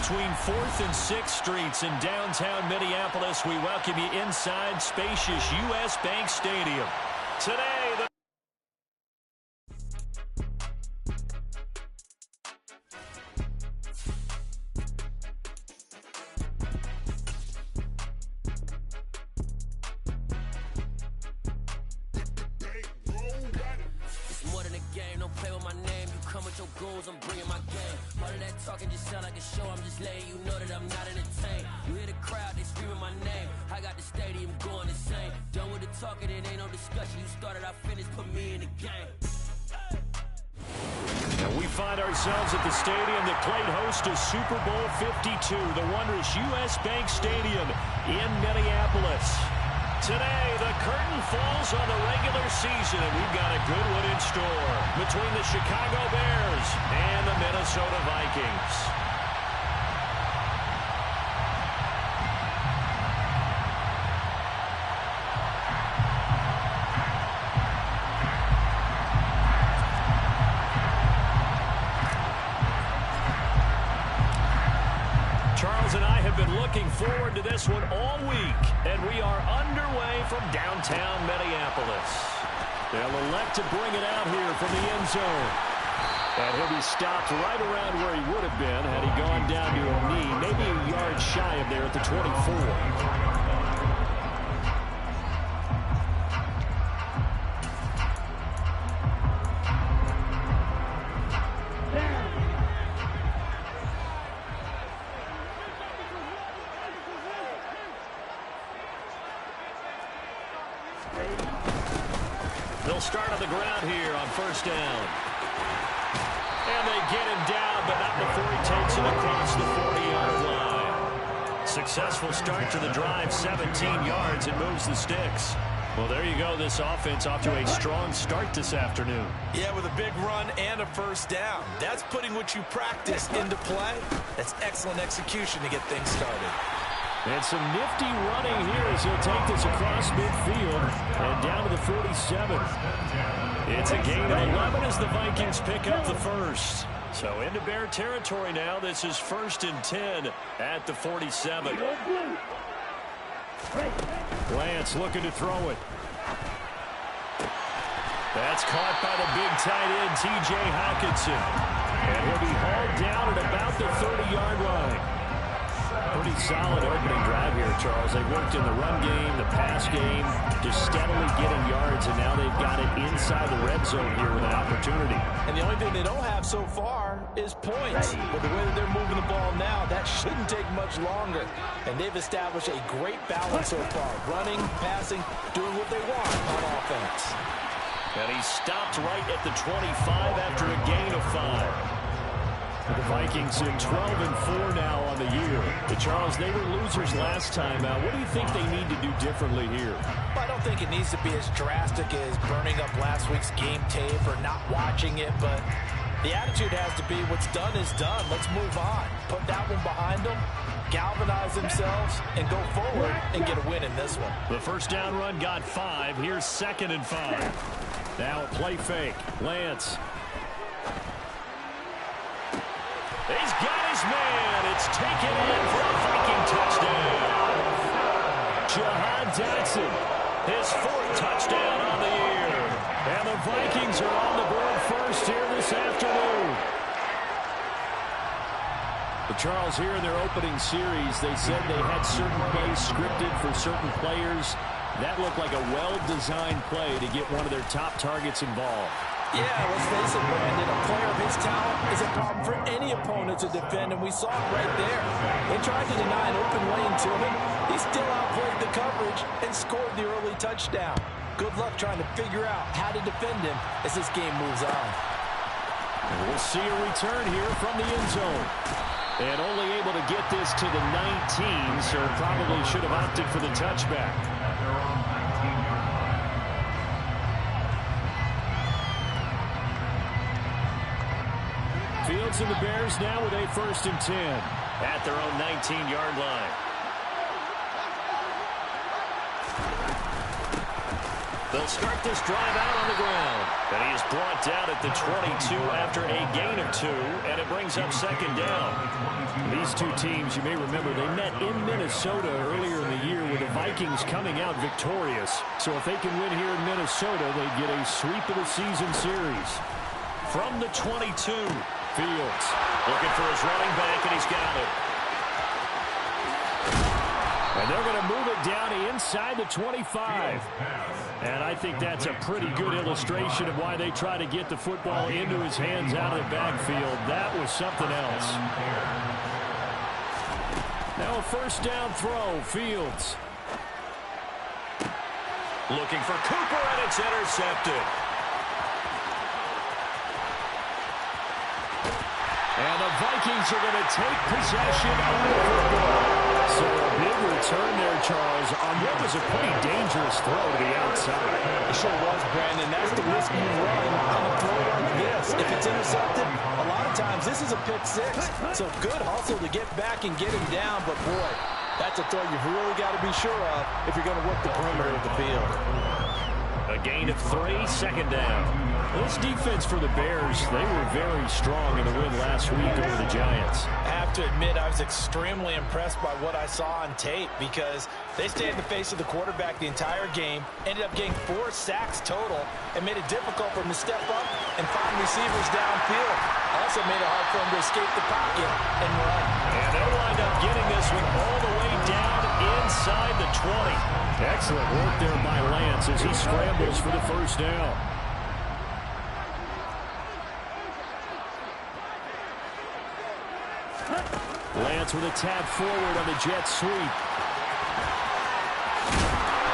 between 4th and 6th Streets in downtown Minneapolis. We welcome you inside spacious U.S. Bank Stadium. Today, the I'm bringing my game. All of that talking just sound like a show. I'm just letting you know that I'm not entertained. You hear the crowd, they screaming my name. I got the stadium going insane. Done with the talking, it ain't no discussion. You started, I finished, put me in the game. And we find ourselves at the stadium that played host to Super Bowl 52, the wondrous U.S. Bank Stadium in Minneapolis. Today, the curtain falls on the regular season, and we've got a good one in store between the Chicago Bears and the Minnesota Vikings. Charles and I have been looking forward to this one all week, and we are underway from downtown Minneapolis. They'll elect to bring it out here from the end zone. And he'll be stopped right around where he would have been had he gone down to a knee, maybe a yard shy of there at the 24. They'll start on the ground here on first down. And they get him down, but not before he takes it across the 40-yard line. Successful start to the drive, 17 yards, and moves the sticks. Well, there you go. This offense off to a strong start this afternoon. Yeah, with a big run and a first down. That's putting what you practice into play. That's excellent execution to get things started. And some nifty running here as he'll take this across midfield and down to the 47. It's a gain of 11 as the Vikings pick up the first. So into Bear territory now. This is 1st and 10 at the 47. Lance looking to throw it. That's caught by the big tight end, T.J. Hockenson. And he'll be hauled down at about the 30-yard line. Pretty solid opening drive here, Charles. They worked in the run game, the pass game, just steadily getting yards, and now they've got it inside the red zone here with an opportunity. And the only thing they don't have so far is points. But the way that they're moving the ball now, that shouldn't take much longer. And they've established a great balance so far. Running, passing, doing what they want on offense. And he stopped right at the 25 after a gain of 5. The Vikings in 12-4 now on the year. Charles, they were losers last time out. What do you think they need to do differently here? Well, I don't think it needs to be as drastic as burning up last week's game tape or not watching it, but the attitude has to be what's done is done. Let's move on. Put that one behind them, galvanize themselves, and go forward and get a win in this one. The first down run got 5. Here's 2nd and 5. Now a play fake. Lance. He's got his man. It's taken in for a Viking touchdown. Jahan Dotson, his 4th touchdown on the year. And the Vikings are on the board first here this afternoon. But Charles, here in their opening series, they said they had certain plays scripted for certain players. That looked like a well-designed play to get one of their top targets involved. Yeah, let's face it, Brandon. A player of his talent is a problem for any opponent to defend, and we saw it right there. They tried to deny an open lane to him. He still outplayed the coverage and scored the early touchdown. Good luck trying to figure out how to defend him as this game moves on. And we'll see a return here from the end zone. And only able to get this to the 19, so probably should have opted for the touchback. Fields and the Bears now with a 1st and 10 at their own 19-yard line. They'll start this drive out on the ground. And he is brought down at the 22 after a gain of 2, and it brings up second down. These two teams, you may remember, they met in Minnesota earlier in the year with the Vikings coming out victorious. So if they can win here in Minnesota, they get a sweep of the season series. From the 22, Fields looking for his running back, and he's got it. And they're going to move it down inside the 25. And I think that's a pretty good illustration of why they try to get the football into his hands out of the backfield. That was something else. Now a first down throw, Fields. Looking for Cooper, and it's intercepted. And the Vikings are going to take possession of the football. So a big return there, Charles, on what was a pretty dangerous throw to the outside. It sure was, Brandon. That's the risk you run on a throw like this. If it's intercepted, a lot of times this is a pick six. So good hustle to get back and get him down. But, boy, that's a throw you've really got to be sure of if you're going to work the perimeter of the field. A gain of 3, second down. This defense for the Bears, they were very strong in the win last week over the Giants. I have to admit, I was extremely impressed by what I saw on tape because they stayed in the face of the quarterback the entire game, ended up getting 4 sacks total, and made it difficult for him to step up and find receivers downfield. Also made it hard for him to escape the pocket and run. And they'll wind up getting this one all the way down inside the 20. Excellent work there by Lance as he scrambles for the first down. Lance with a tap forward on the jet sweep.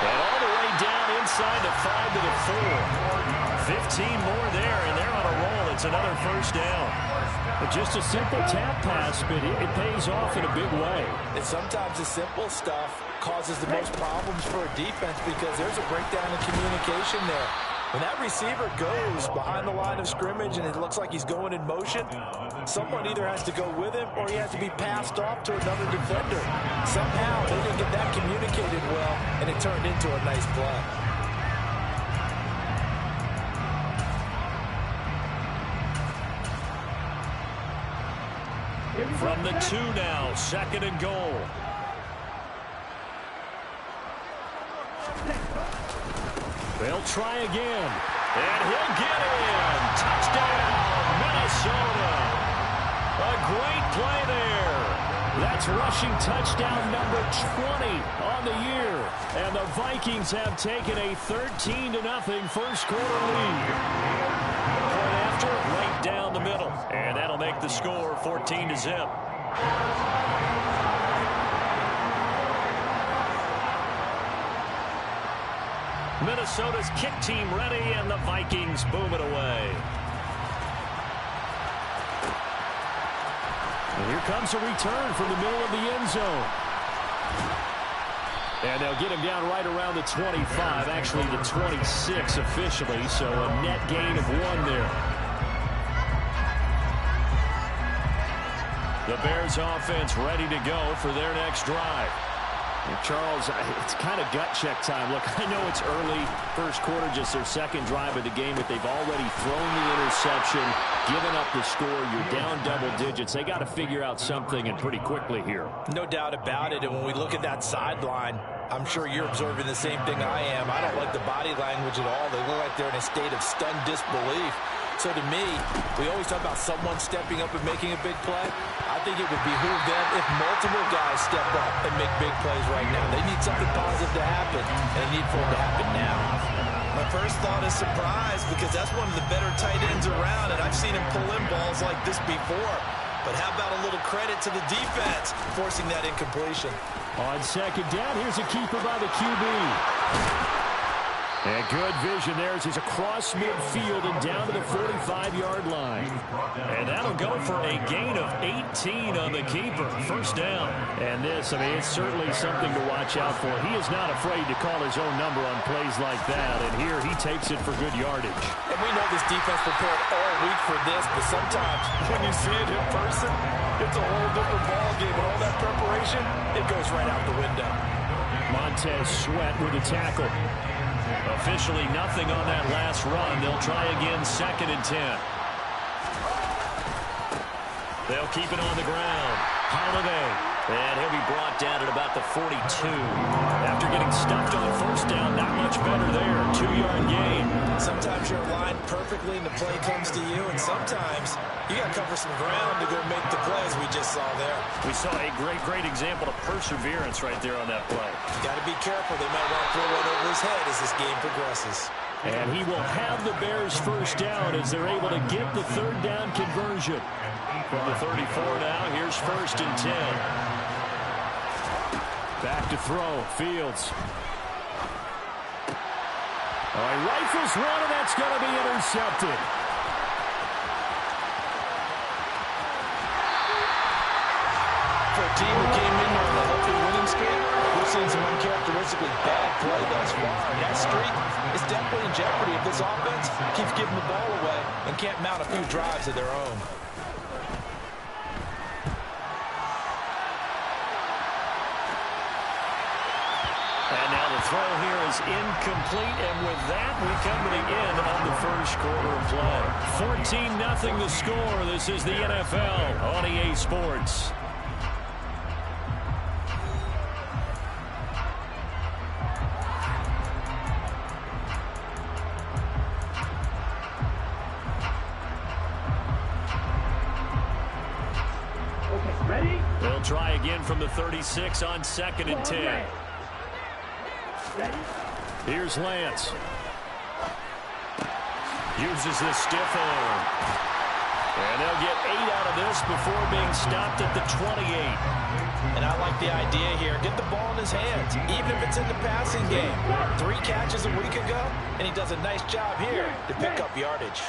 And all the way down inside the 5 to the 4. 15 more there, and they're on a roll. It's another first down. But just a simple tap pass, but it pays off in a big way. And sometimes the simple stuff causes the most problems for a defense because there's a breakdown in communication there. When that receiver goes behind the line of scrimmage and it looks like he's going in motion, someone either has to go with him or he has to be passed off to another defender. Somehow they didn't get that communicated well, and it turned into a nice play. From the 2 now, second and goal. They'll try again, and he'll get in. Touchdown, Minnesota. A great play there. That's rushing touchdown number 20 on the year. And the Vikings have taken a 13-0 first quarter lead. Point after, right down the middle. And that'll make the score 14-0. Minnesota's kick team ready, and the Vikings boom it away. And here comes a return from the middle of the end zone. And they'll get him down right around the 25, actually the 26 officially, so a net gain of 1 there. The Bears offense ready to go for their next drive. And Charles, it's kind of gut check time. Look, I know it's early, first quarter, just their second drive of the game, but they've already thrown the interception, given up the score. You're down double digits. They got to figure out something, and pretty quickly here. No doubt about it, and when we look at that sideline, I'm sure you're observing the same thing I am. I don't like the body language at all. They look like they're in a state of stunned disbelief. So to me, we always talk about someone stepping up and making a big play. I think it would behoove them if multiple guys step up and make big plays right now. They need something positive to happen, and they need for it to happen now. My first thought is surprise because that's one of the better tight ends around, and I've seen him pull in balls like this before. But how about a little credit to the defense forcing that incompletion? On second down, here's a keeper by the QB. And good vision there as he's across midfield and down to the 45-yard line. And that'll go for a gain of 18 on the keeper. First down. And this, I mean, it's certainly something to watch out for. He is not afraid to call his own number on plays like that. And here he takes it for good yardage. And we know this defense prepared all week for this, but sometimes when you see it in person, it's a whole different ballgame. And all that preparation, it goes right out the window. Montez Sweat with the tackle. Officially nothing on that last run. They'll try again, 2nd and 10. They'll keep it on the ground. Holiday. And he'll be brought down at about the 42. After getting stuffed on 1st down, not much better there. 2-yard gain. Sometimes you're aligned perfectly and the play comes to you, and sometimes you got to cover some ground to go make the play, as we just saw there. We saw a great example of perseverance right there on that play. Got to be careful. They might want to throw one over his head as this game progresses. And he will have the Bears 1st down as they're able to get the 3rd down conversion. From the 34 now, here's 1st and 10. Back to throw, Fields. He rifles one, and that's going to be intercepted. For a team that came in on a healthy winning streak, we're seeing some uncharacteristically bad play thus far. And that streak is definitely in jeopardy if this offense keeps giving the ball away and can't mount a few drives of their own. And now the throw here is incomplete, and with that, we come to the end of the 1st quarter of play. 14-0 the score. This is the NFL on EA Sports. Okay, ready? They'll try again from the 36 on 2nd and 10. Here's Lance. Uses the stiff arm. And they'll get 8 out of this before being stopped at the 28. And I like the idea here. Get the ball in his hands, even if it's in the passing game. 3 catches a week ago, and he does a nice job here to pick up yardage.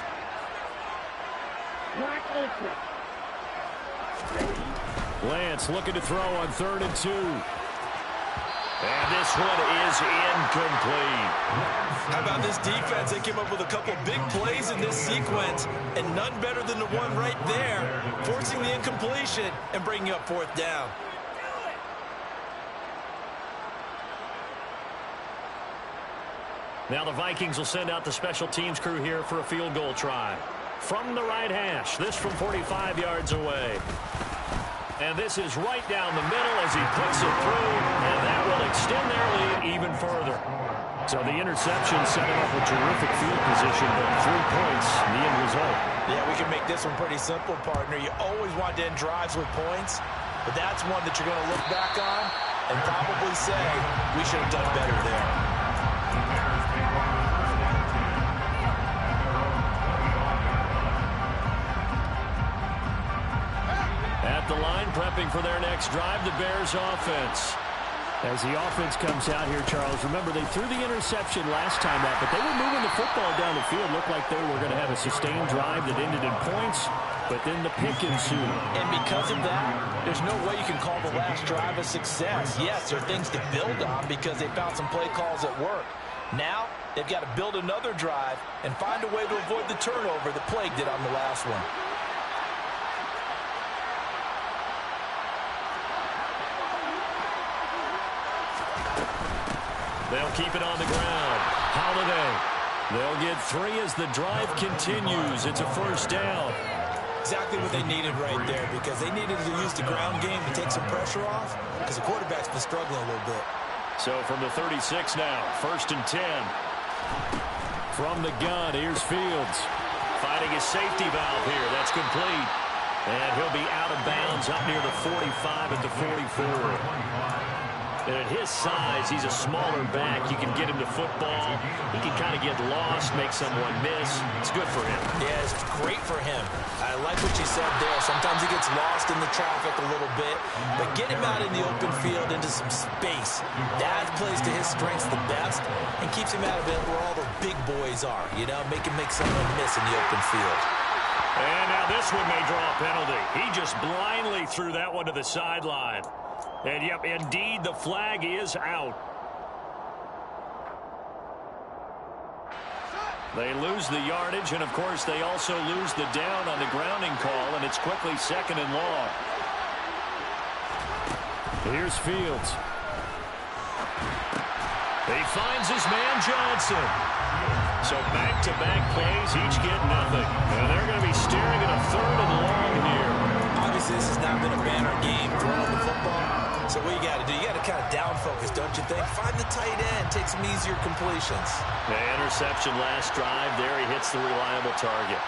Lance looking to throw on 3rd and 2. And this one is incomplete. How about this defense? They came up with a couple big plays in this sequence, and none better than the one right there, forcing the incompletion and bringing up 4th down. Now the Vikings will send out the special teams crew here for a field goal try. From the right hash, this from 45 yards away. And this is right down the middle as he puts it through, and that will extend their lead even further. So the interception setting up a terrific field position, but 3 points, the end result. Yeah, we can make this one pretty simple, partner. You always want to end drives with points, but that's one that you're going to look back on and probably say, we should have done better there. At the line, prepping for their next drive, the Bears offense. As the offense comes out here, Charles, remember they threw the interception last time out, but they were moving the football down the field. Looked like they were going to have a sustained drive that ended in points, but then the pick ensued. And because of that, there's no way you can call the last drive a success. Yes, there are things to build on because they found some play calls that work. Now, they've got to build another drive and find a way to avoid the turnover that plagued it on the last one. They'll keep it on the ground. Holiday. They'll get 3 as the drive continues. It's a 1st down. Exactly what they needed right there, because they needed to use the ground game to take some pressure off, because the quarterback's been struggling a little bit. So from the 36 now, 1st and 10. From the gun, here's Fields. Fighting his safety valve here. That's complete. And he'll be out of bounds up near the 45 at the 44. And at his size, he's a smaller back. You can get him to football. He can kind of get lost, make someone miss. It's good for him. Yeah, it's great for him. I like what you said there. Sometimes he gets lost in the traffic a little bit, but get him out in the open field into some space. That plays to his strengths the best and keeps him out of it where all the big boys are, you know, make him make someone miss in the open field. And now this one may draw a penalty. He just blindly threw that one to the sideline. And, yep, indeed, the flag is out. They lose the yardage, and, of course, they also lose the down on the grounding call, and it's quickly 2nd and long. Here's Fields. He He finds his man Johnson. So back-to-back plays, each get nothing. And they're going to be staring at a 3rd and long here. Obviously, this has not been a banner game throwing the football. So what you got to do, you got to kind of down focus, don't you think? Find the tight end, take some easier completions. The interception last drive. There he hits the reliable target.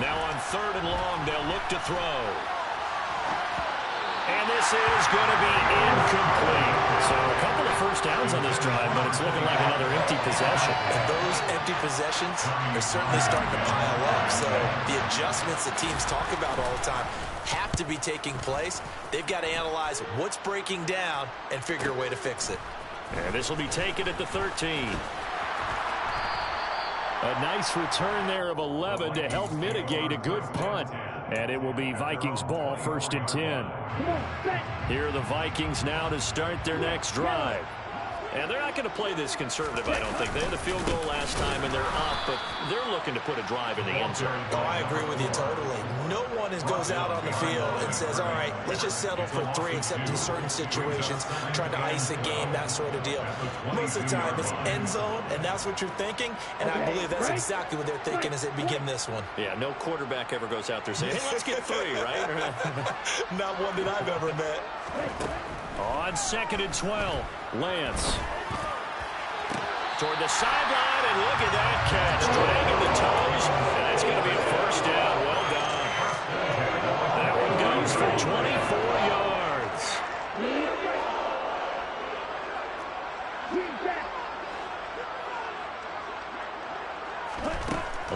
Now on 3rd and long, they'll look to throw. And this is going to be incomplete. So a couple of first downs on this drive, but it's looking like another empty possession. And those empty possessions are certainly starting to pile up. So the adjustments that teams talk about all the time have to be taking place. They've got to analyze what's breaking down and figure a way to fix it. And this will be taken at the 13. A nice return there of 11 to help mitigate a good punt. And it will be Vikings ball, 1st and 10. Here are the Vikings now to start their next drive. And they're not going to play this conservative, I don't think. They had a field goal last time, and they're up, but they're looking to put a drive in the end zone. Oh, I agree with you totally. No one goes out on the field and says, all right, let's just settle for 3, except in certain situations, trying to ice a game, that sort of deal. Most of the time, it's end zone, and that's what you're thinking, and I believe that's exactly what they're thinking as they begin this one. Yeah, no quarterback ever goes out there saying, hey, let's get 3, right? Not one that I've ever met. On 2nd and 12, Lance. Toward the sideline, and look at that catch. Dragging the toes, and it's going to be a 1st down. Well done. That one goes for 24 yards.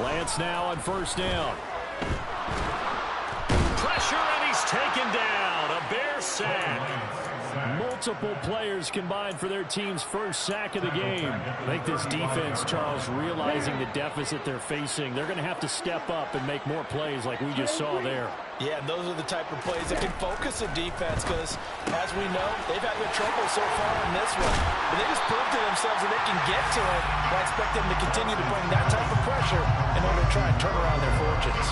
Lance now on 1st down. Pressure, and he's taken down. A Bear sack. Multiple players combined for their team's 1st sack of the game. I think this defense, Charles, realizing the deficit they're facing, they're going to have to step up and make more plays like we just saw there. Yeah, and those are the type of plays that can focus a defense because, as we know, they've had their trouble so far in this one. But they just proved to themselves that they can get to it. I expect them to continue to bring that type of pressure in order to try and turn around their fortunes.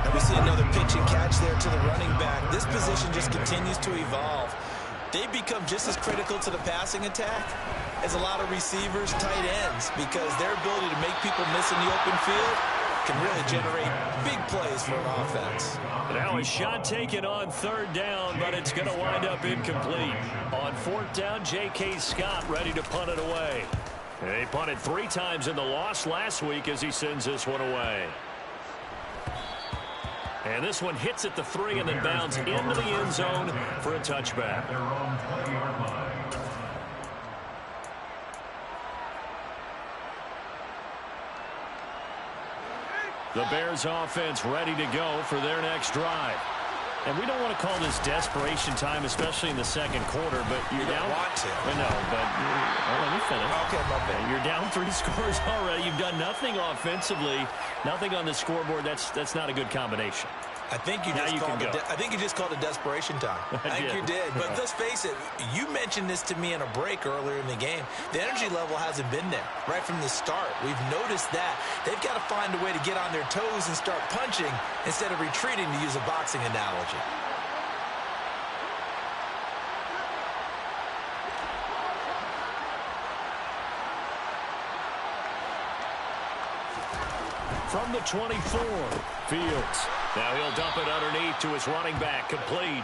And we see another pitch and catch there to the running back. This position just continues to evolve. They become just as critical to the passing attack as a lot of receivers, tight ends, because their ability to make people miss in the open field can really generate big plays for an offense. Now a shot taken on 3rd down, but it's going to wind up incomplete. On 4th down, J.K. Scott ready to punt it away. He punted 3 times in the loss last week as he sends this one away. And this one hits at the 3 and then bounds into the end zone for a touchback. The Bears offense ready to go for their next drive. And we don't want to call this desperation time, especially in the 2nd quarter, but you're down. Want to. I know, but let me finish. Okay, my bad. You're down 3 scores already. You've done nothing offensively, nothing on the scoreboard. That's not a good combination. I think you just called it desperation time. I think you did. But let's face it, you mentioned this to me in a break earlier in the game. The energy level hasn't been there right from the start. We've noticed that. They've got to find a way to get on their toes and start punching instead of retreating, to use a boxing analogy. From the 24, Fields. Now he'll dump it underneath to his running back, complete.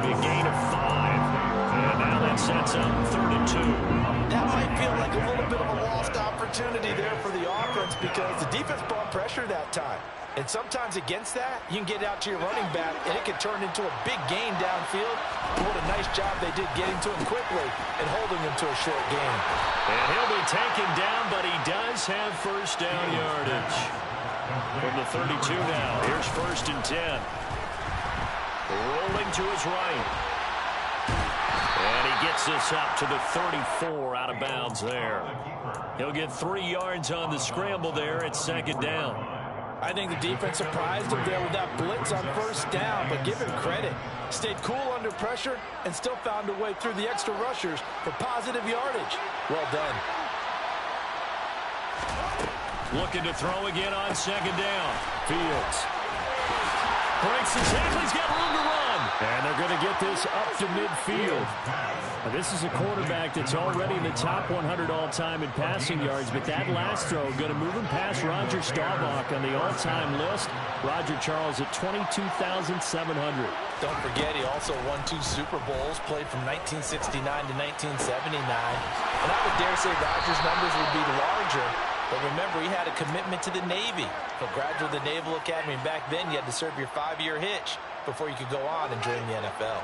Big gain of 5. And now that sets up 3rd and 2. That might feel like a little bit of a lost opportunity there for the offense because the defense brought pressure that time. And sometimes against that, you can get out to your running back, and it can turn into a big gain downfield. What a nice job they did getting to him quickly and holding him to a short gain. And he'll be taken down, but he does have 1st down yardage. From the 32 now, here's 1st and 10. Rolling to his right. And he gets this up to the 34, out of bounds there. He'll get 3 yards on the scramble there at 2nd down. I think the defense surprised him there with that blitz on 1st down, but give him credit. Stayed cool under pressure and still found a way through the extra rushers for positive yardage. Well done. Looking to throw again on 2nd down. Fields breaks the tackle. He's got room to run. And they're going to get this up to midfield. Now, this is a quarterback that's already in the top 100 all-time in passing yards, but that last throw going to move him past Roger Staubach on the all-time list. Roger Charles at 22,700. Don't forget, he also won 2 Super Bowls, played from 1969 to 1979. And I would dare say Roger's numbers would be larger. But remember, he had a commitment to the Navy. So graduate of the Naval Academy, and back then you had to serve your 5-year hitch before you could go on and join the NFL.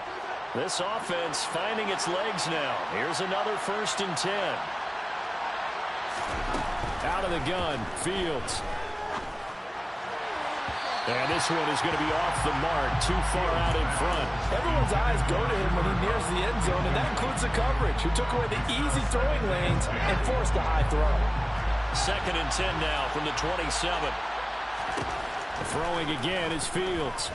This offense finding its legs now. Here's another 1st and 10. Out of the gun, Fields. And this one is going to be off the mark, too far out in front. Everyone's eyes go to him when he nears the end zone, and that includes the coverage, who took away the easy throwing lanes and forced a high throw. 2nd and 10 now from the 27. Throwing again is Fields.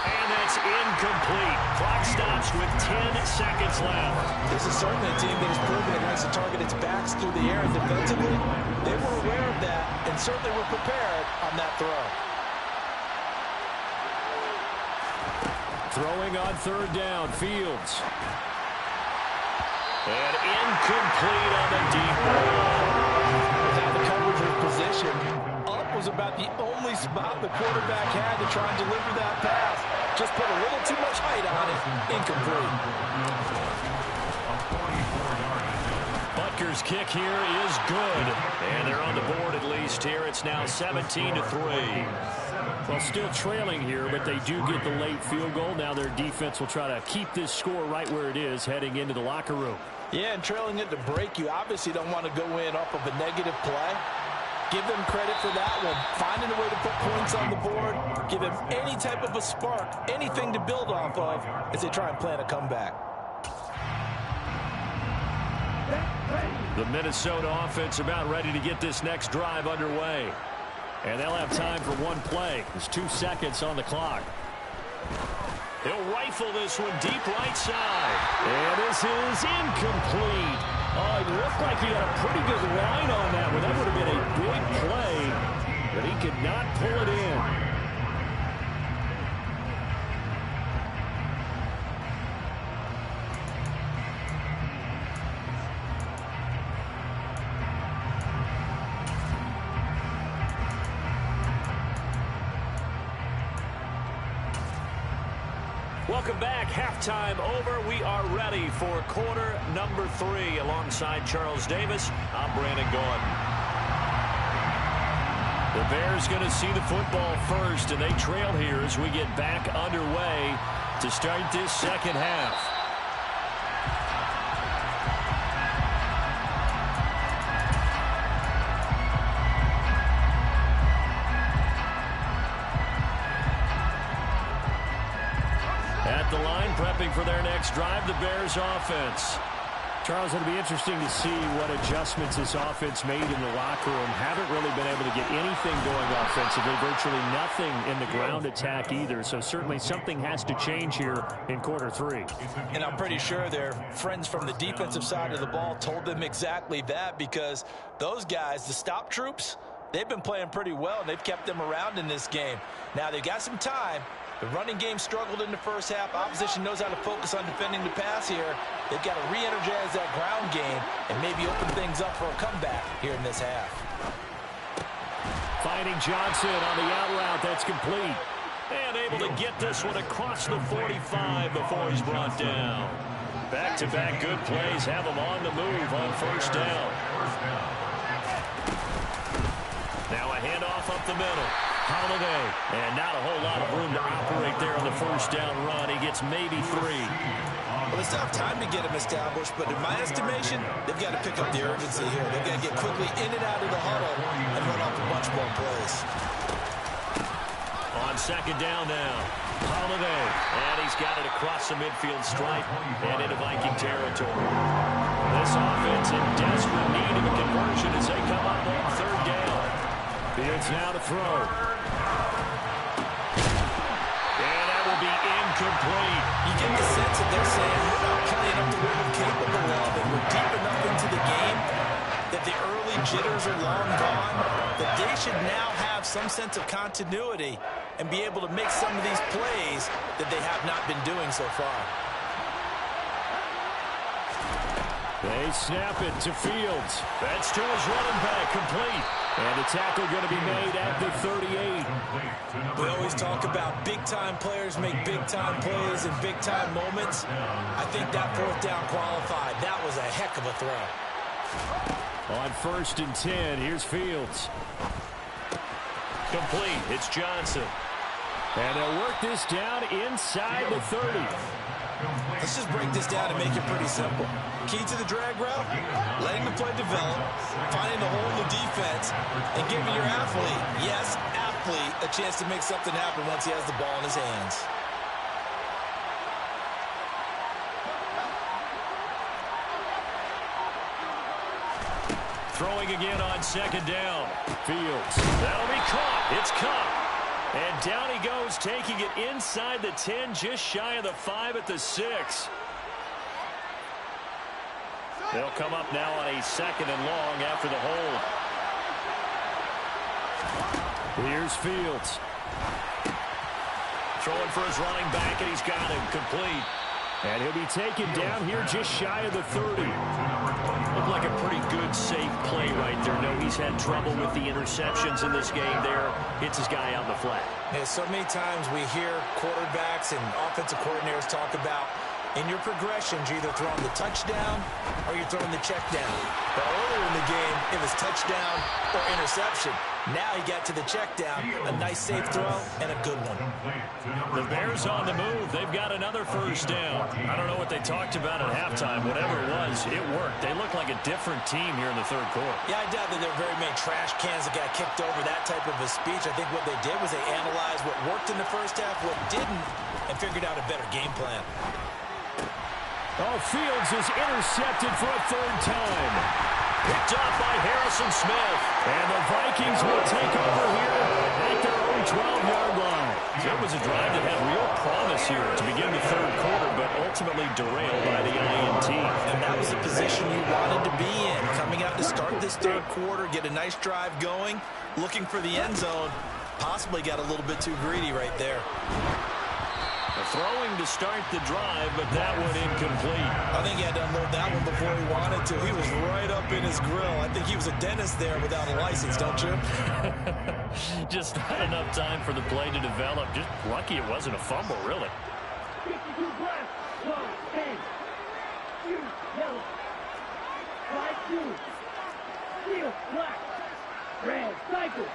And that's incomplete. Clock stops with 10 seconds left. This is certainly a team that has proven it likes to target its backs through the air, and defensively, they were aware of that and certainly were prepared on that throw. Throwing on 3rd down, Fields. And incomplete on the deep ball. Now the coverage was positioned. Up was about the only spot the quarterback had to try and deliver that pass. Just put a little too much height on it. Incomplete. Butker's kick here is good. And they're on the board at least here. It's now 17-3. Well, still trailing here, but they do get the late field goal. Now their defense will try to keep this score right where it is heading into the locker room. Yeah, and trailing it to break, you obviously don't want to go in off of a negative play. Give them credit for that one. Finding a way to put points on the board. Give them any type of a spark, anything to build off of as they try and plan a comeback. The Minnesota offense about ready to get this next drive underway. And they'll have time for one play. There's 2 seconds on the clock. He'll rifle this one deep right side. And this is incomplete. Oh, it looked like he had a pretty good line on that one. That would have been a big play, but he could not pull it in. Welcome back. Halftime over. We are ready for quarter number 3. Alongside Charles Davis, I'm Brandon Gordon. The Bears going to see the football first, and they trail here as we get back underway to start this second half. At the line, prepping for their next drive, the Bears offense. Charles, it'll be interesting to see what adjustments this offense made in the locker room. Haven't really been able to get anything going offensively, virtually nothing in the ground attack either. So certainly something has to change here in quarter 3. And I'm pretty sure their friends from the defensive side of the ball told them exactly that, because those guys, the stop troops, they've been playing pretty well, and they've kept them around in this game. Now, they've got some time. The running game struggled in the first half. Opposition knows how to focus on defending the pass here. They've got to re-energize that ground game and maybe open things up for a comeback here in this half. Finding Johnson on the out route. That's complete. And able to get this one across the 45 before he's brought down. Back-to-back good plays have him on the move on first down. Now a handoff up the middle. Holiday, and not a whole lot of room to operate there on the first down run. He gets maybe 3. Well, they still have time to get him established, but in my estimation, they've got to pick up the urgency here. They've got to get quickly in and out of the huddle and run off a bunch more plays. On second down now, Holiday, and he's got it across the midfield stripe and into Viking territory. This offense in desperate need of a conversion as they come up on third down. Fields now to throw. And that will be incomplete. You get the sense that they're saying we're not playing up to what we're capable of, and we're deep enough into the game that the early jitters are long gone, that they should now have some sense of continuity and be able to make some of these plays that they have not been doing so far. They snap it to Fields. That's to his running back, complete. And the tackle going to be made at the 38. We always talk about big-time players make big-time plays in big-time moments. I think that fourth down qualified. That was a heck of a throw. On 1st and 10, here's Fields. Complete. It's Johnson. And they'll work this down inside the 30. Let's just break this down and make it pretty simple. Key to the drag route, letting the play develop, finding the hole in the defense, and giving your athlete, yes, athlete, a chance to make something happen once he has the ball in his hands. Throwing again on 2nd down. Fields. That'll be caught. It's caught. And down he goes, taking it inside the 10, just shy of the 5 at the 6. They'll come up now on a 2nd and long after the hold. Here's Fields. Throwing for his running back, and he's got him complete. And he'll be taken down here just shy of the 30. Looked like a pretty good, safe play right there. No, he's had trouble with the interceptions in this game there. Hits his guy out in the flat. Yeah, so many times we hear quarterbacks and offensive coordinators talk about in your progressions, you're either throwing the touchdown or you're throwing the check down. But earlier in the game, it was touchdown or interception. Now he got to the check down, a nice safe throw, and a good one. The Bears on the move. They've got another 1st down. I don't know what they talked about at halftime. Whatever it was, it worked. They look like a different team here in the 3rd quarter. Yeah, I doubt that there were very many trash cans that got kicked over, that type of a speech. I think what they did was they analyzed what worked in the 1st half, what didn't, and figured out a better game plan. Oh, Fields is intercepted for a 3rd time. Picked off by Harrison Smith. And the Vikings will take over here at their own 12-yard line. So it was a drive that had real promise here to begin the 3rd quarter, but ultimately derailed by the INT. And that was the position you wanted to be in. Coming out to start this 3rd quarter, get a nice drive going, looking for the end zone. Possibly got a little bit too greedy right there. Throwing to start the drive, but that one incomplete. I think he had to unload that one before he wanted to. He was right up in his grill. I think he was a dentist there without a license, don't you? Just not enough time for the play to develop. Just lucky it wasn't a fumble, really. 52 black, 12, 10, 2, yellow, 5, 2, steel, black, red, cycle.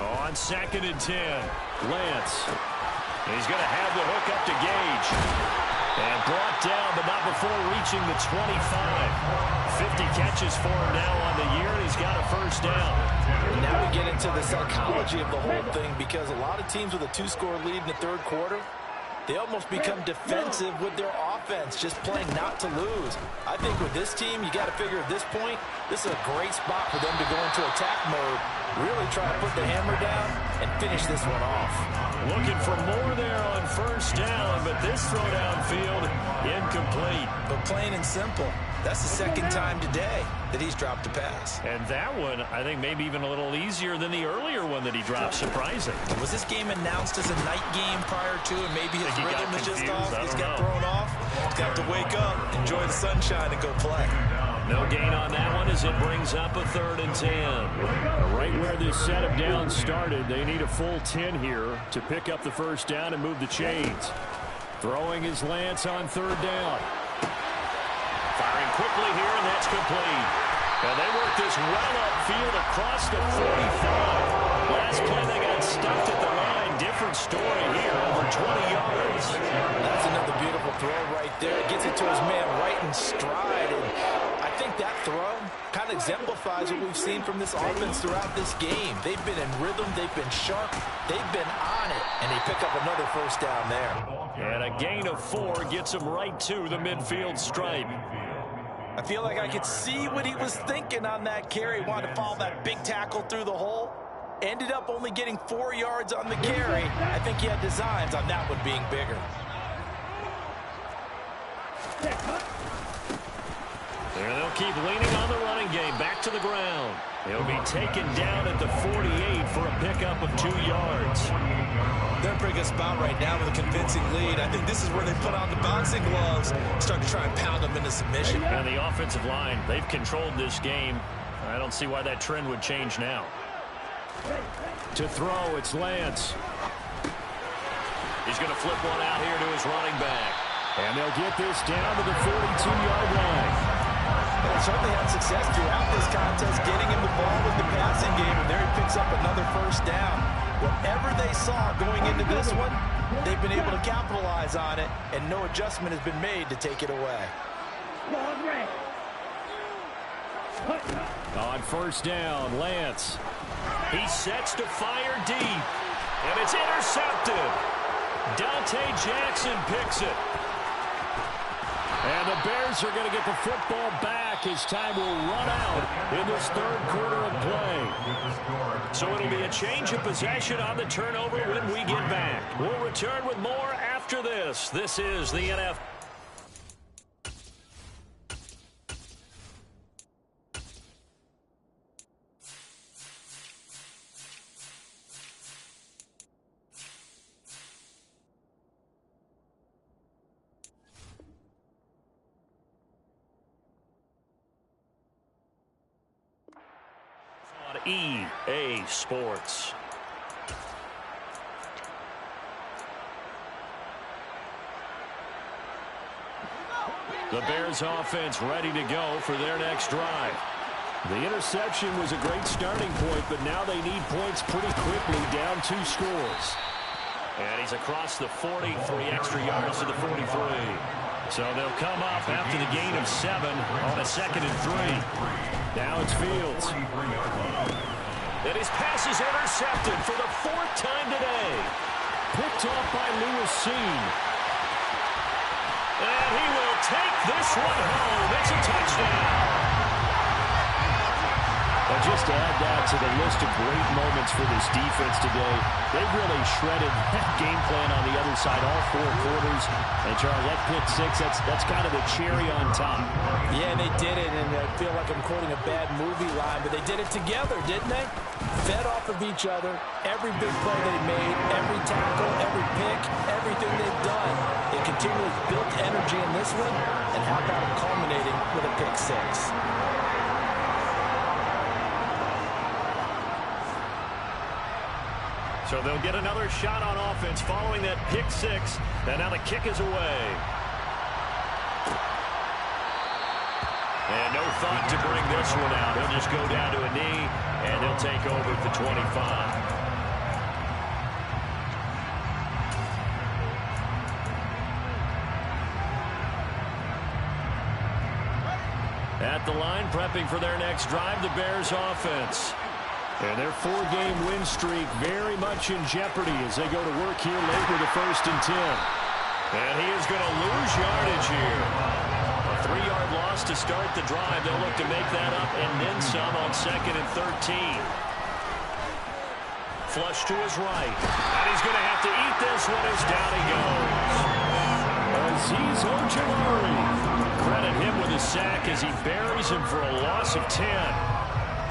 On 2nd and 10, Lance. He's going to have the hook up to Gage. And brought down, but not before reaching the 25. 50 catches for him now on the year, and he's got a 1st down. And now we get into the psychology of the whole thing, because a lot of teams with a 2-score lead in the 3rd quarter, they almost become defensive with their offense, just playing not to lose. I think with this team, you got to figure at this point, this is a great spot for them to go into attack mode, really try to put the hammer down and finish this one off. Looking for more there on 1st down, but this throw downfield incomplete. But plain and simple, that's the 2nd time today that he's dropped a pass. And that one, I think, maybe even a little easier than the earlier one that he dropped. Surprising. Was this game announced as a night game prior to, and maybe his rhythm is just off? He's got know. thrown off. He's got to wake up, enjoy the sunshine, and go play. No gain on that one as it brings up a 3rd and 10. Right where this set of downs started, they need a full 10 here to pick up the 1st down and move the chains. Throwing is Lance on 3rd down. Firing quickly here, and that's complete. And they work this well upfield across the 45. Last play they got stuffed at the line. Different story here, over 20 yards. That's another beautiful throw right there. It gets it to his man right in stride. And I think that throw kind of exemplifies what we've seen from this offense throughout this game. They've been in rhythm. They've been sharp. They've been on it. And they pick up another 1st down there. And a gain of 4 gets him right to the midfield stripe. I feel like I could see what he was thinking on that carry. Wanted to follow that big tackle through the hole. Ended up only getting 4 yards on the carry. I think he had designs on that one being bigger. There they'll keep leaning on the running game. Back to the ground. He'll be taken down at the 48 for a pickup of 2 yards. They're bringing a spot right now with a convincing lead. I think this is where they put on the boxing gloves, start to try and pound them into submission. And the offensive line, they've controlled this game. I don't see why that trend would change now. To throw, it's Lance. He's going to flip one out here to his running back. And they'll get this down to the 42-yard line. They certainly had success throughout this contest, getting him the ball with the passing game, and there he picks up another first down. Whatever they saw going into this one, they've been able to capitalize on it, and no adjustment has been made to take it away. On first down, Lance. He sets to fire deep, and it's intercepted. Dante Jackson picks it. And the Bears are going to get the football back as time will run out in this third quarter of play. So it'll be a change of possession on the turnover when we get back. We'll return with more after this. This is the NFL. EA Sports. The Bears offense ready to go for their next drive. The interception was a great starting point, but now they need points pretty quickly, down 2 scores. And he's across the 40, 3 extra yards to the 43. So they'll come up after the gain of 7 on a 2nd and 3. Now it's Fields. And his pass is intercepted for the 4th time today. Picked off by Lewis Seen. And he will take this one home. It's a touchdown. And just to add that to the list of great moments for this defense today, they really shredded that game plan on the other side all 4 quarters. And Charles, that pick 6, that's kind of the cherry on top. Yeah, they did it, and I feel like I'm quoting a bad movie line, but they did it together, didn't they? Fed off of each other, every big play they made, every tackle, every pick, everything they've done. They continually built energy in this one, and how about it culminating with a pick 6? So they'll get another shot on offense following that pick 6. And now the kick is away. And no thought to bring this one out. He'll just go down to a knee, and they'll take over at the 25. At the line, prepping for their next drive, the Bears offense. And their 4-game win streak very much in jeopardy as they go to work here late with a 1st and 10. And he is going to lose yardage here. A 3-yard loss to start the drive. They'll look to make that up and then some on 2nd and 13. Flush to his right. And he's going to have to eat this one as down he goes. Azeez Ojulari. Credit him with a sack as he buries him for a loss of 10.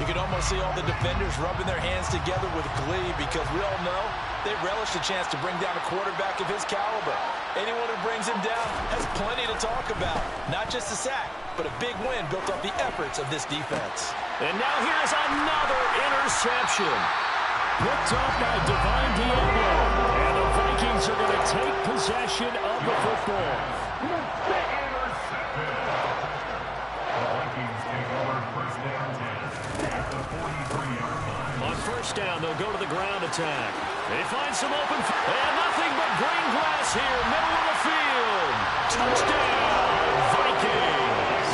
You can almost see all the defenders rubbing their hands together with glee because we all know they relish the chance to bring down a quarterback of his caliber. Anyone who brings him down has plenty to talk about. Not just a sack, but a big win built off the efforts of this defense. And now here's another interception. Picked off by Divine Diablo. And the Vikings are going to take possession of the football. On first down, they'll go to the ground attack. They find some open, and nothing but green grass here, middle of the field. Touchdown, Vikings.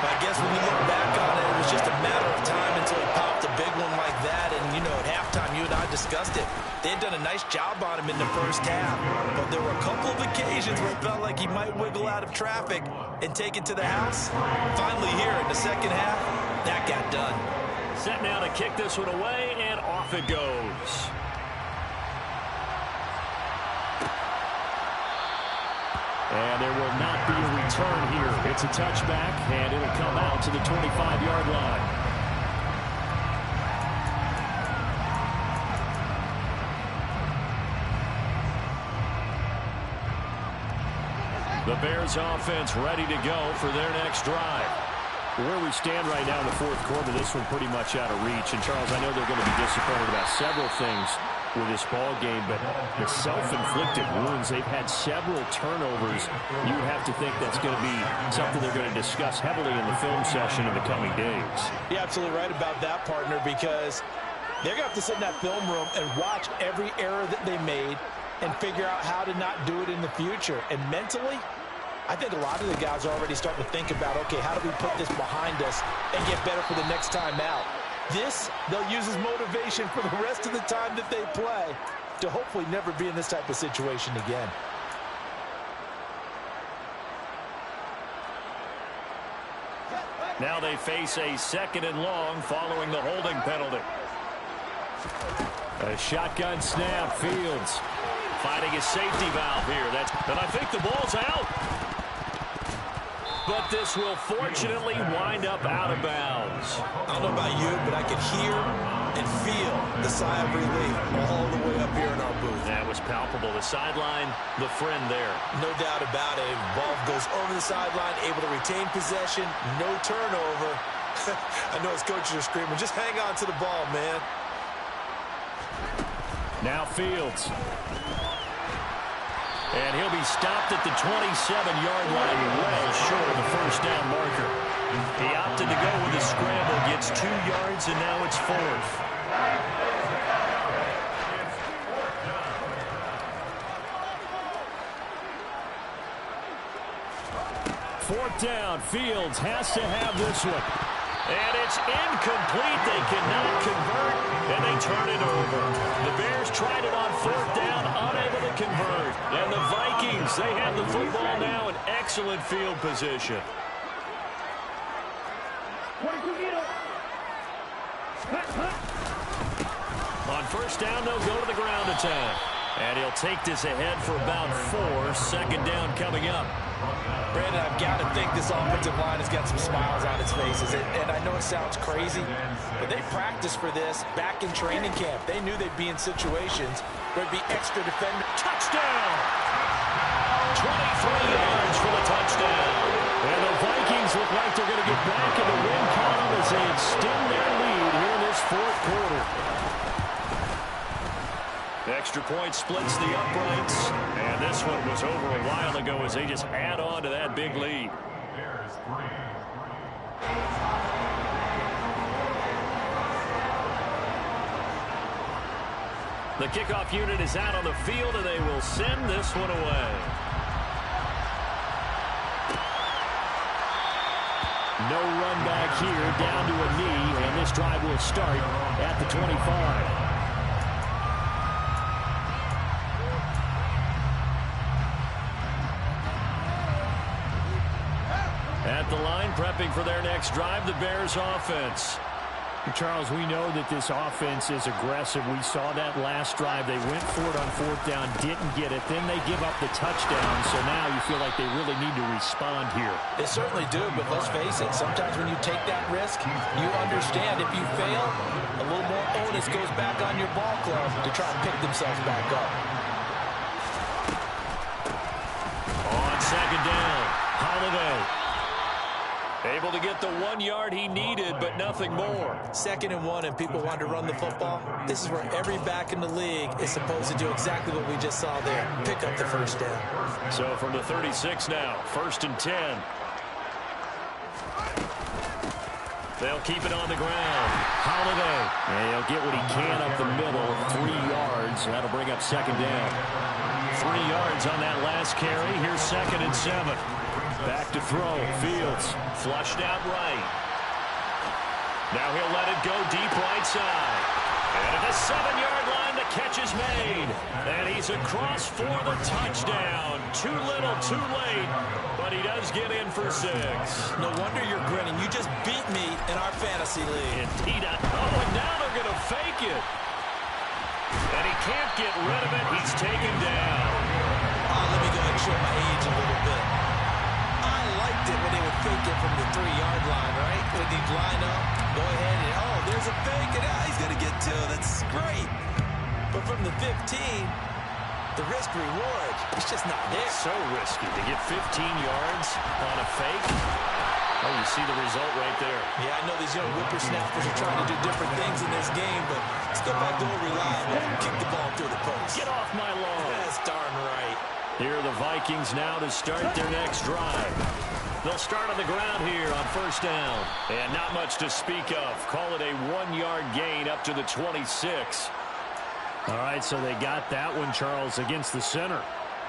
I guess when you look back on it, it was just a matter of time until he popped a big one like that. And, you know, at halftime, you and I discussed it. They had done a nice job on him in the first half. But there were a couple of occasions where it felt like he might wiggle out of traffic and take it to the house. Finally here in the second half, that got done. Set now to kick this one away, and off it goes. And there will not be a return here. It's a touchback, and it'll come out to the 25-yard line. The Bears offense ready to go for their next drive. Where we stand right now in the fourth quarter, this one pretty much out of reach. And, Charles, I know they're going to be disappointed about several things with this ball game, but the self-inflicted wounds, they've had several turnovers. You would have to think that's going to be something they're going to discuss heavily in the film session in the coming days. You're absolutely right about that, partner, because they're going to have to sit in that film room and watch every error that they made and figure out how to not do it in the future. And mentally, I think a lot of the guys are already starting to think about, okay, how do we put this behind us and get better for the next time out? This, they'll use as motivation for the rest of the time that they play to hopefully never be in this type of situation again. Now they face a 2nd and long following the holding penalty. A shotgun snap. Fields finding his safety valve here. And I think the ball's out. But this will fortunately wind up out of bounds. I don't know about you, but I can hear and feel the sigh of relief all the way up here in our booth. That was palpable. The sideline, the friend there. No doubt about it. Ball goes over the sideline, able to retain possession, no turnover. I know his coaches are screaming, just hang on to the ball, man. Now Fields. And he'll be stopped at the 27-yard line, well short of the first down marker. He opted to go with a scramble, gets 2 yards, and now it's 4th. Fourth down, Fields has to have this one. And it's incomplete. They cannot convert, and they turn it over. The Bears tried it on 4th down, unable to convert. And the Vikings, they have the football now in excellent field position. On 1st down, they'll go to the ground attack. And he'll take this ahead for about 4. 2nd down coming up. Brandon, I've got to think this offensive line has got some smiles on its faces. And I know it sounds crazy, but they practiced for this back in training camp. They knew they'd be in situations where it'd be extra defender. Touchdown! 23 yards for the touchdown. And the Vikings look like they're going to get back in the win column as they extend their lead here in this 4th quarter. The extra point splits the uprights, and this one was over a while ago as they just add on to that big lead. The kickoff unit is out on the field, and they will send this one away. No run back here, down to a knee, and this drive will start at the 25. At the line, prepping for their next drive, the Bears offense. Charles, we know that this offense is aggressive. We saw that last drive. They went for it on 4th down, didn't get it. Then they give up the touchdown, so now you feel like they really need to respond here. They certainly do, but let's face it, sometimes when you take that risk, you understand if you fail, a little more onus goes back on your ball club to try and pick themselves back up. On 2nd down, Holiday. Able to get the 1 yard he needed, but nothing more. 2nd and 1, and people want to run the football. This is where every back in the league is supposed to do exactly what we just saw there. Pick up the first down. So from the 36 now, 1st and 10. They'll keep it on the ground. Holiday. And he'll get what he can up the middle. 3 yards. That'll bring up 2nd down. 3 yards on that last carry. Here's 2nd and 7. Back to throw. Fields flushed out right. Now he'll let it go deep right side. And at the 7-yard line, the catch is made. And he's across for the touchdown. Too little, too late. But he does get in for 6. No wonder you're grinning. You just beat me in our fantasy league. Indeed. Oh, and now they're going to fake it. And he can't get rid of it. He's taken down. Let me go ahead and show my age a little bit. I liked it when they would fake it from the 3-yard line, right? When they'd line up, go ahead and, oh, there's a fake, and he's going to get 2. That's great. But from the 15, the risk reward. It's just not there. So risky to get 15 yards on a fake. Oh, you see the result right there. Yeah, I know these young whippersnappers are trying to do different things in this game, but let's go back to what we reliable. Kick the ball through the post. Get off my lawn. That's darn right. Here are the Vikings now to start their next drive. They'll start on the ground here on first down. And not much to speak of. Call it a 1-yard gain up to the 26. All right, so they got that one, Charles, against the center.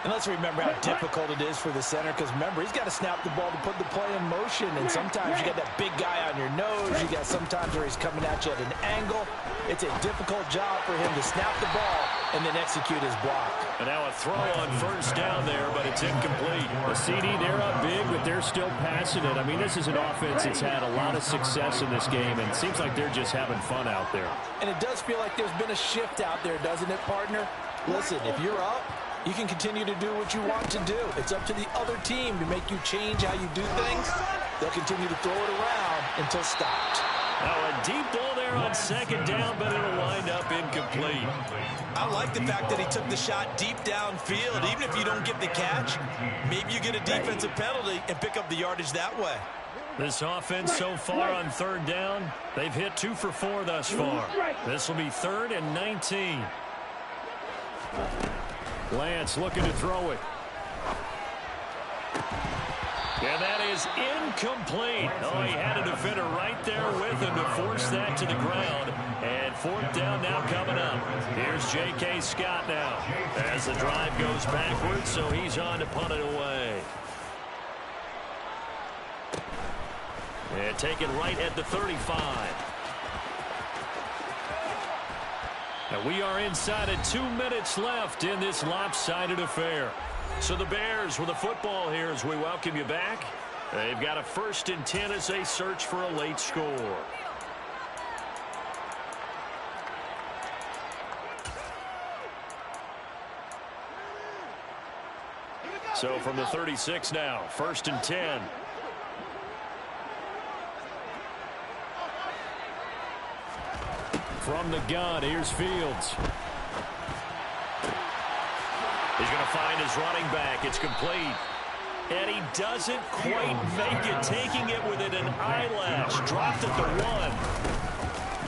And let's remember how difficult it is for the center, because remember, he's got to snap the ball to put the play in motion, and sometimes you got that big guy on your nose. You got sometimes where he's coming at you at an angle. It's a difficult job for him to snap the ball and then execute his block. And now a throw on first down there, but it's incomplete. The CD, they're up big, but they're still passing it. I mean, this is an offense that's had a lot of success in this game, and it seems like they're just having fun out there. And it does feel like there's been a shift out there, doesn't it, partner? Listen, if you're up, you can continue to do what you want to do. It's up to the other team to make you change how you do things. They'll continue to throw it around until stopped. Now a deep ball there on second down, but it'll wind up incomplete. I like the fact that he took the shot deep downfield. Even if you don't get the catch, maybe you get a defensive penalty and pick up the yardage that way. This offense so far on third down, they've hit 2 for 4 thus far. This will be 3rd and 19. Lance looking to throw it. And that is incomplete. Oh, he had a defender right there with him to force that to the ground. And 4th down now coming up. Here's J.K. Scott now as the drive goes backwards, so he's on to punt it away. And taken right at the 35. And we are inside of 2 minutes left in this lopsided affair. So the Bears with the football here as we welcome you back. They've got a 1st and 10 as they search for a late score. So from the 36 now, 1st and 10. From the gun, here's Fields. He's going to find his running back. It's complete. And he doesn't quite make it, taking it within an eyelash. Dropped at the 1.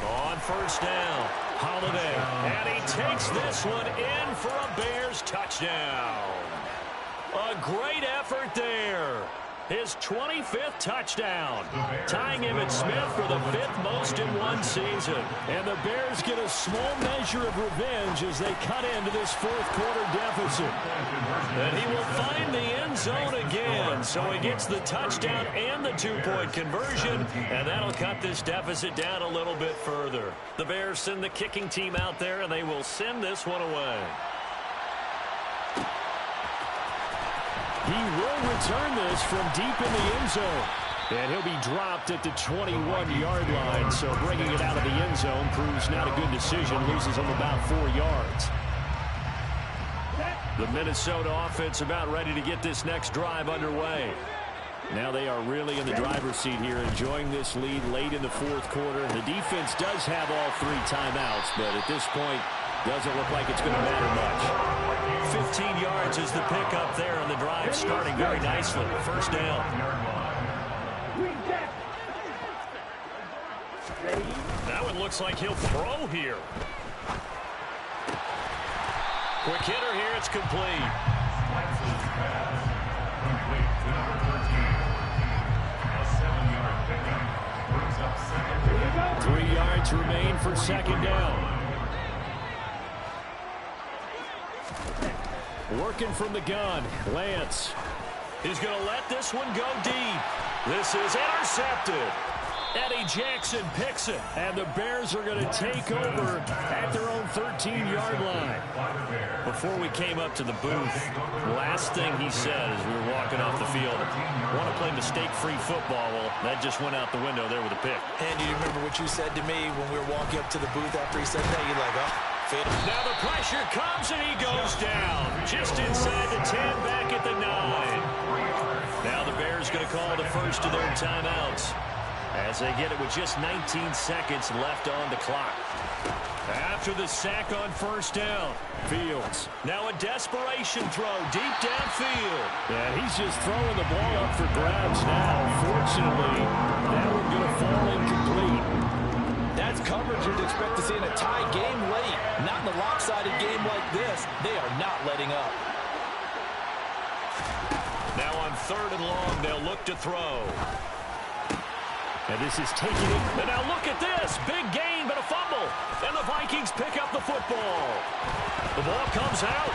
On first down, Holiday. And he takes this one in for a Bears touchdown. A great effort there. His 25th touchdown, tying him and Smith for the 5th most in one season. And the Bears get a small measure of revenge as they cut into this 4th quarter deficit. And he will find the end zone again. So he gets the touchdown and the 2-point conversion, and that'll cut this deficit down a little bit further. The Bears send the kicking team out there, and they will send this one away. He will return this from deep in the end zone. And he'll be dropped at the 21-yard line. So bringing it out of the end zone proves not a good decision. Loses him about 4 yards. The Minnesota offense about ready to get this next drive underway. Now they are really in the driver's seat here, enjoying this lead late in the 4th quarter. The defense does have all 3 timeouts, but at this point, doesn't look like it's going to matter much. 15 yards is the pickup there, and the drive starting very nicely. First down. That one looks like he'll throw here. Quick hitter here, it's complete. 3 yards remain for second down. Working from the gun, Lance. He's going to let this one go deep. This is intercepted. Eddie Jackson picks it, and the Bears are going to take over at their own 13-yard line. Before we came up to the booth, last thing he said as we were walking off the field, want to play mistake-free football. Well, that just went out the window there with a pick. And you remember what you said to me when we were walking up to the booth after he said that? You're like, oh, fatal. Now the pressure comes, and he goes down. Just inside the 10, back at the 9. Now the Bears going to call the first of their timeouts as they get it with just 19 seconds left on the clock. After the sack on first down, Fields. Now a desperation throw deep downfield. Yeah, he's just throwing the ball up for grabs now. Fortunately, that one going to fall incomplete. That's coverage you'd expect to see in a tie game late. Not in a lopsided game like this. They are not letting up. Now on 3rd and long, they'll look to throw. And this is taking it. And now look at this. Big gain, but a fumble. And the Vikings pick up the football. The ball comes out.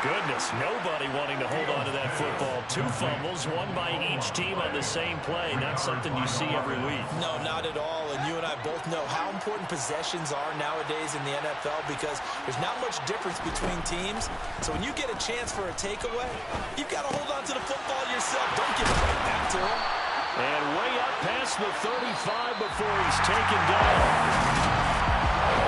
Goodness, nobody wanting to hold on to that football. 2 fumbles, one by each team on the same play. Not something you see every week. No, not at all. And you and I both know how important possessions are nowadays in the NFL because there's not much difference between teams. So when you get a chance for a takeaway, you've got to hold on to the football yourself. Don't give it right back to him. And way up past the 35 before he's taken down.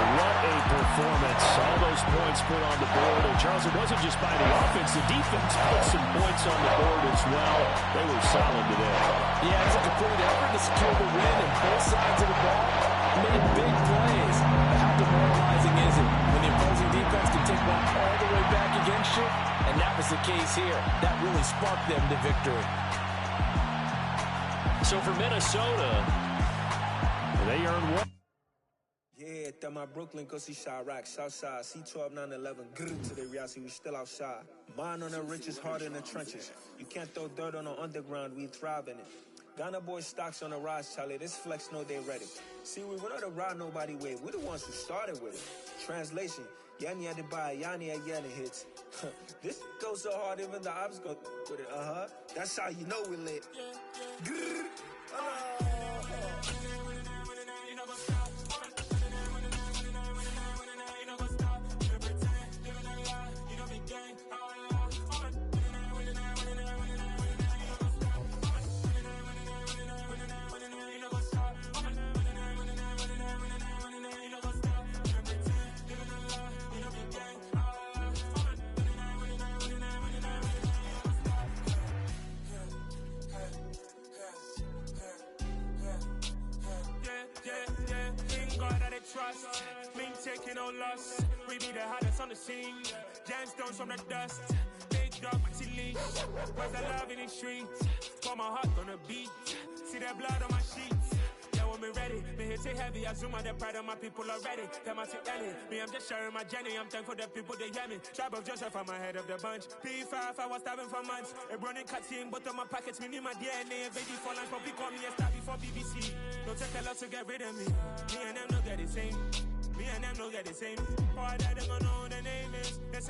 What a performance. All those points put on the board. And Charles, it wasn't just by the offense. The defense put some points on the board as well. They were solid today. Yeah, it's a complete effort to secure the win, and both sides of the ball made big plays. But how demoralizing is it when the opposing defense can take one all the way back against you? And that was the case here. That really sparked them to victory. So for Minnesota, they earned one. Yeah, that my Brooklyn, go see Chirac, Southside, C12, 911, grrr to the reality, we still outside. Mine on the richest, heart in the trenches. You can't throw dirt on the underground, we thrive in it. Ghana boys stocks on the rise, Charlie, this flex know they ready. See, we went on the ride nobody with, we're the ones who started with it. Translation, Yanni had to buy, Yanni had Yanni hits. This goes so hard, even the ops go with it, That's how you know we lit. Grrr, Trust, me taking no loss. We be the hottest on the scene. Gemstones from the dust. Big dog, pretty leash. Where's the love in the streets? Pour my heart on the beat. See that blood on my sheets. Yeah, when me ready, me hit it heavy. I zoom out the pride of my people already. Them I see Ellie. Me, I'm just sharing my journey. I'm thankful that people they hear me. Tribe of Joseph, I'm ahead of the bunch. P5, I was starving for months. A running cut team, but on my pockets, me need my DNA. Ready for lunch, but we call me a star before BBC. Don't take a lot to get rid of me. Me and them know they're the same. Me and them know they're the same. All that they gonna know the name is.